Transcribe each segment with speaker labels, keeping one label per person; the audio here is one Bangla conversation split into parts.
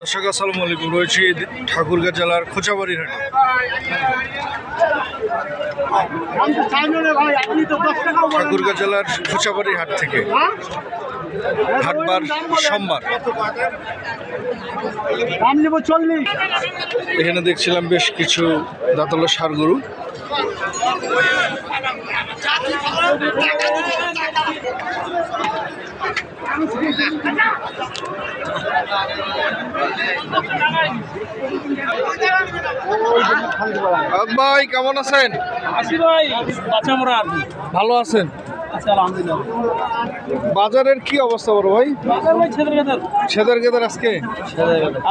Speaker 1: দর্শক আসসালামু আলাইকুম। রয়েছি ঠাকুরগাঁ জেলার খোঁচাবাড়ির হাটে। ঠাকুরগাঁ জেলার খোঁচাবাড়ির হাট থেকে হাটবার সোমবার। এখানে দেখছিলাম বেশ কিছু দাঁতালো ষাঁড় গরু। ভাই কেমন আছেন? ভালো আছেন? বাজারের কি অবস্থা বড় ভাই? ছেদের গেদার আজকে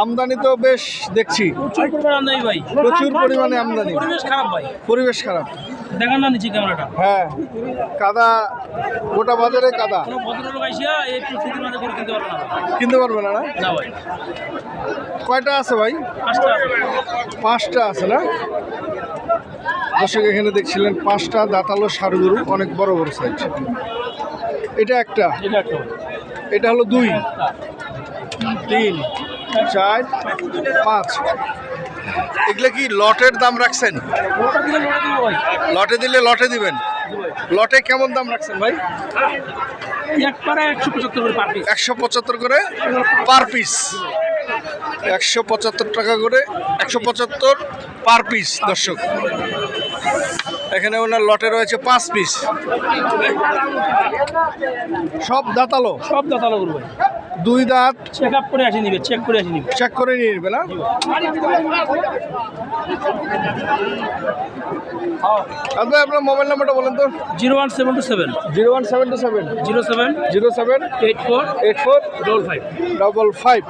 Speaker 1: আমদানি তো বেশ দেখছি, প্রচুর পরিমাণে আমদানি। পরিবেশ খারাপ,
Speaker 2: দেখান না নিচে ক্যামেরাটা।
Speaker 1: হ্যাঁ, কাদা, গোটা বাজারে কাদা। কিনতে পারবে না? না
Speaker 2: ভাই।
Speaker 1: কয়টা আছে ভাই? 5টা আছে না? দর্শক এখানে দেখছিলেন 5টা দাঁতালো ষাঁড় গরু, অনেক বড় বড় সাইজ। এটা একটা, এটা হলো 2, 3, 4, 5। এগুলো কি লটের দাম রাখছেন? লটে দিলে লটে দিবেন। লটে কেমন দাম রাখছেন ভাই? 175 করে পার পিস। 175 টাকা করে, 175 পার পিস। দর্শক এখানে ওনার লটে রয়েছে 5 পিস। সব দাঁতালো?
Speaker 2: সব দাঁতালো গরু ভাই।
Speaker 1: 2 দাঁত।
Speaker 2: চেক আপ করে আসি নিবে, চেক করে আসি নিবে।
Speaker 1: চেক করে নিয়ে নেবে না? আচ্ছা, আপনার মোবাইল নাম্বারটা বলেন তো।
Speaker 2: 01727
Speaker 1: 01727
Speaker 2: 07 84
Speaker 1: 55।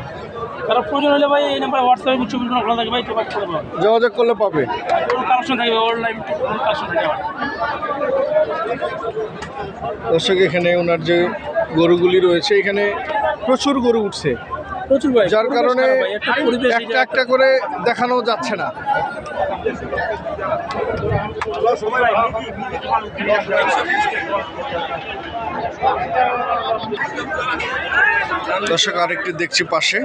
Speaker 2: তারা প্রয়োজন হলে ভাই এই নাম্বার হোয়াটসঅ্যাপে 24 ঘন্টা খোলা থাকে ভাই, তো
Speaker 1: যোগাযোগ করলে পাবে।
Speaker 2: কালেকশন থাকবে, অনলাইন কালেকশন থাকবে।
Speaker 1: দর্শক এখানে ওনার যে গরুগুলি রয়েছে, এখানে প্রচুর গরু উঠছে,
Speaker 2: প্রচুর ভাই,
Speaker 1: যার কারণে একটা একটা করে দেখানো যাচ্ছে না। দর্শক আরেকটি দেখছি পাশে।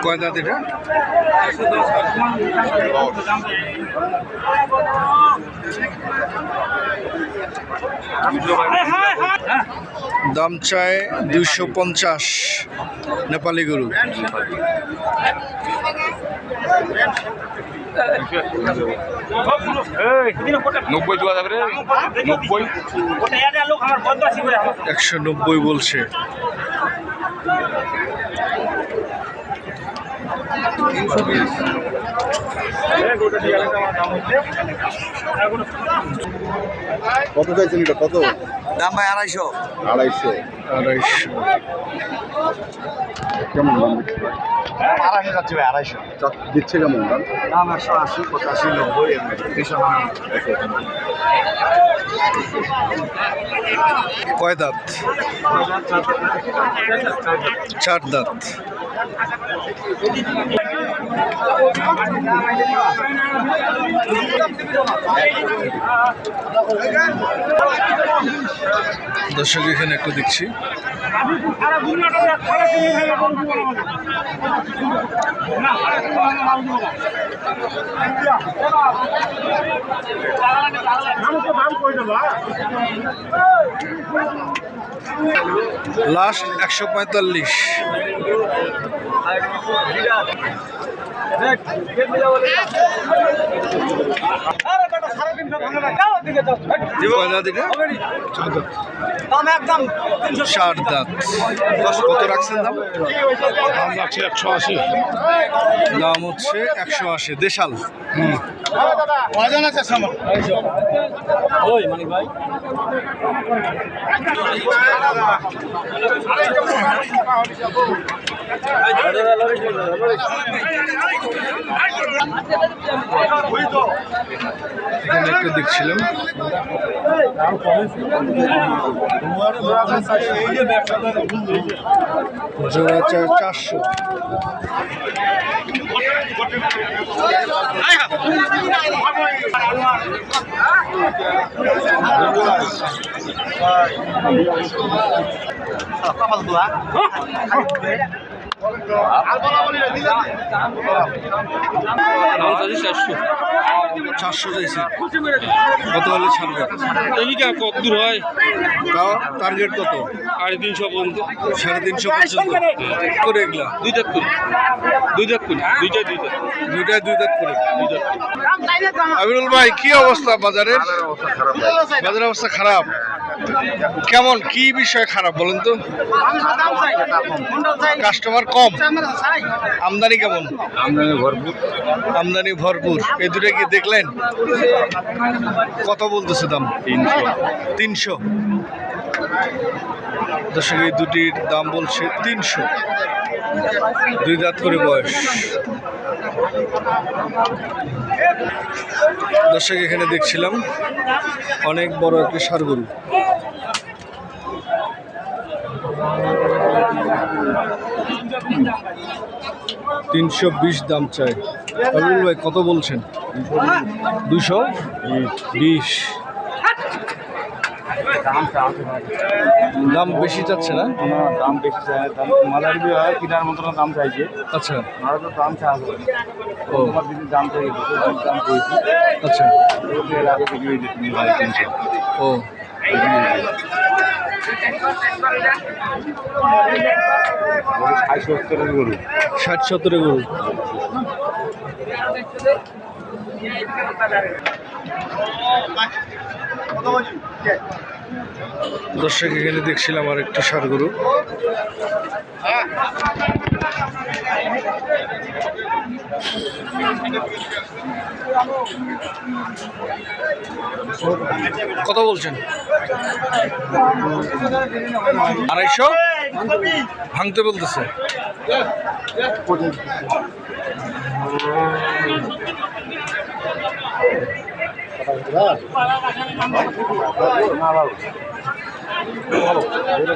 Speaker 1: কয় দাঁত এটা? দাম চায় 250 নেপালি গরু।
Speaker 3: নব্বই
Speaker 1: 190 বলছে।
Speaker 3: কত চাইছেন এটা? কত
Speaker 4: দাম ভাই? 250।
Speaker 1: 250।
Speaker 3: কেমন দাম
Speaker 4: 250 যাচ্ছে ভাই, 250
Speaker 3: দিচ্ছে? কেমন দাম?
Speaker 4: দাম 180, 85, 90
Speaker 1: কয় দাঁত? 4 দাঁত। দর্শক এখানে একটু দেখছি। লাস্ট 145। চার দাঁত। কত রাখছেন দাম?
Speaker 3: দাম যাচ্ছে 180।
Speaker 1: দাম হচ্ছে 180। দেশাল।
Speaker 3: ওজন আছে সামান।
Speaker 2: ওই মানিক ভাই,
Speaker 1: এখানে একটু দেখছিলাম। জোড়া 400। চারশো চাইছে, কত হলে ছাড়বে?
Speaker 2: কত দূর হয়?
Speaker 1: তাও টার্গেট কত?
Speaker 2: 350 পর্যন্ত।
Speaker 1: 350 পর্যন্ত করে এগুলা?
Speaker 2: দুই দাঁত করে, দুইটাই
Speaker 1: দুই দাঁত করে। আমিরুল ভাই, কি অবস্থা বাজারের? বাজারের অবস্থা খারাপ। কেমন, কি বিষয় খারাপ বলেন তো? কাস্টমার কম, আমদানি কেমন? আমদানি ভরপুর। এই দুটো কি দেখলেন? কত বলতেছে দাম? 300। দর্শক, এই দুটির দাম বলছে 300, দুই দাঁত করে বয়স। দর্শক, এখানে দেখছিলাম অনেক বড় একটি ষাঁড় গরু। $320 দাম চাই। আমিরুল ভাই কত বলছেন? 220। দাম বেশি চাচ্ছে না?
Speaker 4: দাম বেশি চাই, দাম মাদারি কিনার মতন দাম চাইছে।
Speaker 1: আচ্ছা,
Speaker 4: আমরা তো দাম চাই
Speaker 1: ও
Speaker 4: দিদি দাম চাই, দাম করেছি।
Speaker 1: আচ্ছা,
Speaker 4: এর আগে বিক্রি হয়েছে 3,500।
Speaker 1: ও
Speaker 4: 60-70 গরু।
Speaker 1: 60-70 গরু। দর্শক, এখানে দেখছিলাম আর একটা ষাঁড় গরু। কত বলছেন? 250 ভাঙতে বলতেছে।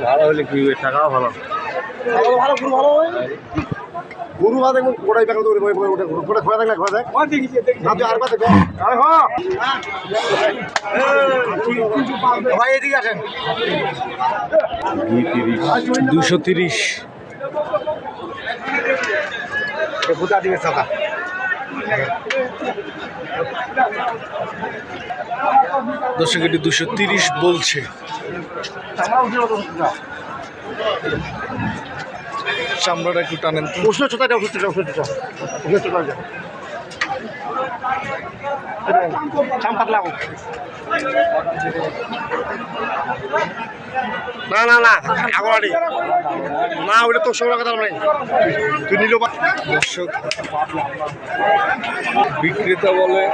Speaker 4: ভালো হলে কি টাকাও ভালো। গরু ভালো দেখুন, গোটাই টাকা গোটা খোলা থাকলে খোলা দেখ আর ভাই এদিকে আসেন।
Speaker 1: 230।
Speaker 4: কোথা দিবে চাকা?
Speaker 1: দর্শক, এটি 230 বলছে। চামড়াটা একটু টানেন তো।
Speaker 4: ওষুধ চোখা ওষুধ না না না আগড়ি না, ওটা তো সব কথা নাই। তুই নিল
Speaker 1: দর্শক, বিক্রেতা বলে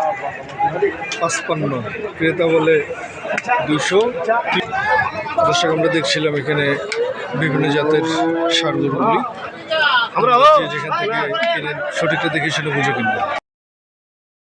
Speaker 1: 55, ক্রেতা বলে 200। দর্শক, আমরা দেখছিলাম এখানে বিভিন্ন জাতের ষাঁড় গরুগুলি। আমরা যেখান থেকে কিনেন সঠিকটা দেখে শুনে বুঝে কিনবেন।